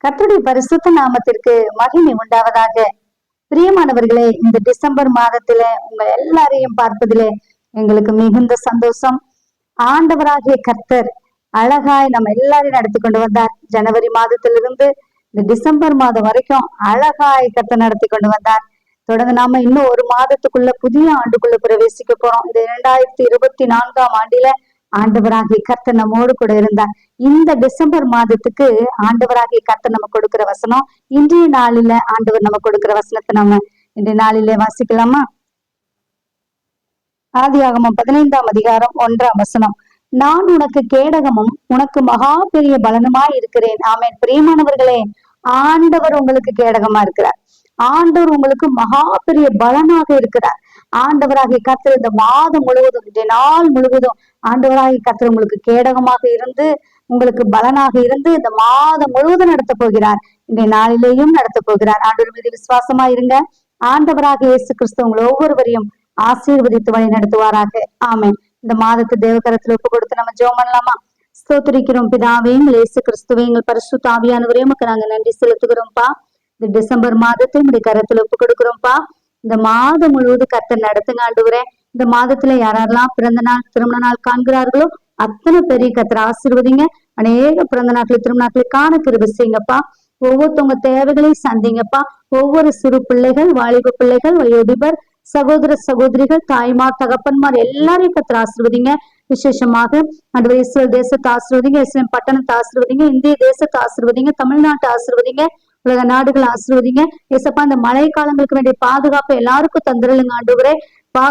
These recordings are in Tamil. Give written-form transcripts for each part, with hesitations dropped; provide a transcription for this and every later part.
கர்த்தருடைய பரிசுத்த நாமத்திற்கு மகிமை உண்டாவதாக. பிரியமானவர்களே, இந்த டிசம்பர் மாதத்தில உங்க எல்லாரையும் பார்ப்பதிலே எங்களுக்கு மிகுந்த சந்தோஷம். ஆண்டவராகிய கர்த்தர் அழகாய் நம்ம எல்லாரையும் நடத்தி கொண்டு வந்தார். ஜனவரி மாதத்திலிருந்து இந்த டிசம்பர் மாதம் வரைக்கும் அழகாய் கர்த்தர் நடத்தி கொண்டு வந்தார். தொடர்ந்து நாம இன்னும் ஒரு மாதத்துக்குள்ள புதிய ஆண்டுக்குள்ள பிரவேசிக்க போறோம். இந்த 2024ஆம் ஆண்டில ஆண்டவராகிய கர்த்தர் நம்மோடு கூட இருந்தார். இந்த டிசம்பர் மாதத்துக்கு ஆண்டவராகிய கர்த்தர் நம்ம கொடுக்கிற வசனம், இன்றைய நாளில ஆண்டவர் நம்ம கொடுக்கிற வசனத்தை நம்ம இன்றைய நாளிலே வாசிக்கலாமா? ஆதியாகமம் 15ஆம் அதிகாரம் 1ஆம் வசனம். நான் உனக்கு கேடகமும் உனக்கு மகா பெரிய பலனுமாய் இருக்கிறேன். ஆமென். பிரியமானவர்களே, ஆண்டவர் உங்களுக்கு கேடகமா இருக்கிறார். ஆண்டவர் உங்களுக்கு மகா பெரிய பலனாக இருக்கிறார். ஆண்டவராகிய கர்த்தர் இந்த மாதம் முழுவதும், இந்த நாள் முழுவதும் ஆண்டவராகிய கர்த்தர் உங்களுக்கு கேடகமாக இருந்து, உங்களுக்கு பலனாக இருந்து இந்த மாதம் முழுவதும் நடத்த போகிறார். இந்த நாளிலேயும் நடத்த போகிறார். ஆண்டவர் மீது விசுவாசமா இருங்க. ஆண்டவராக இயேசு கிறிஸ்து உங்களை ஒவ்வொருவரையும் ஆசீர்வதித்து வழி நடத்துவாராக. ஆமென். இந்த மாதத்து தேவகரத்துல ஒப்பு கொடுத்து நம்ம ஜெபம் பண்ணலாமா? ஸ்தோத்திரிக்கிறோம் பிதாவே, இயேசு கிறிஸ்துவே, எங்கள் பரிசுத்த ஆவியானவரே, உமக்கு நாங்க நன்றி செலுத்துகிறோம்ப்பா. இந்த டிசம்பர் மாதத்தை உங்களுடைய கரத்துல ஒப்பு கொடுக்கிறோம்ப்பா. இந்த மாதம் முழுவதும் கர்த்தர் நடத்துங்க ஆண்டவரே. இந்த மாதத்துல யாரெல்லாம் பிறந்த நாள் திருமண நாள் காண்கிறார்களோ அத்தனை பெரிய கர்த்தர் ஆசீர்வதிங்க. அநேக பிறந்த நாட்கள் திருமண நாட்களை காண கிருபை செய்யுங்கப்பா. ஒவ்வொருத்தவங்க தேவைகளையும் சந்திங்கப்பா. ஒவ்வொரு சிறு பிள்ளைகள், வாலிப பிள்ளைகள், வயோதிபர், சகோதர சகோதரிகள், தாய்மார், தகப்பன்மார் எல்லாரையும் கர்த்தர் ஆசீர்வதிங்க. விசேஷமாக அந்த இஸ்ரேல் தேசத்தை ஆசீர்வதிங்க, இஸ்ரேல் பட்டணத்தை ஆசீர்வதிங்க, இந்திய தேசத்தை ஆசீர்வதிங்க, தமிழ்நாட்டை ஆசீர்வதிங்க, உலக நாடுகள் ஆசீர்வதிங்க. ஏசப்பா, இந்த மழை காலங்களுக்கு வேண்டிய பாதுகாப்பு எல்லாருக்கும் தந்துருங்க ஆண்டவரே.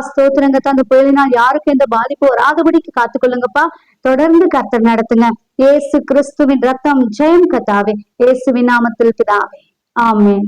ஸ்தோத்திரங்கத்தான் அந்த புயலினால் யாருக்கும் எந்த பாதிப்பு வராதபடிக்கு காத்துக்கொள்ளுங்கப்பா. தொடர்ந்து கர்த்தர் நடத்துங்க. இயேசு கிறிஸ்துவின் ரத்தம் ஜெயம் கத்தாவே. இயேசுவின் நாமத்தில் பிதாவே. ஆமென்.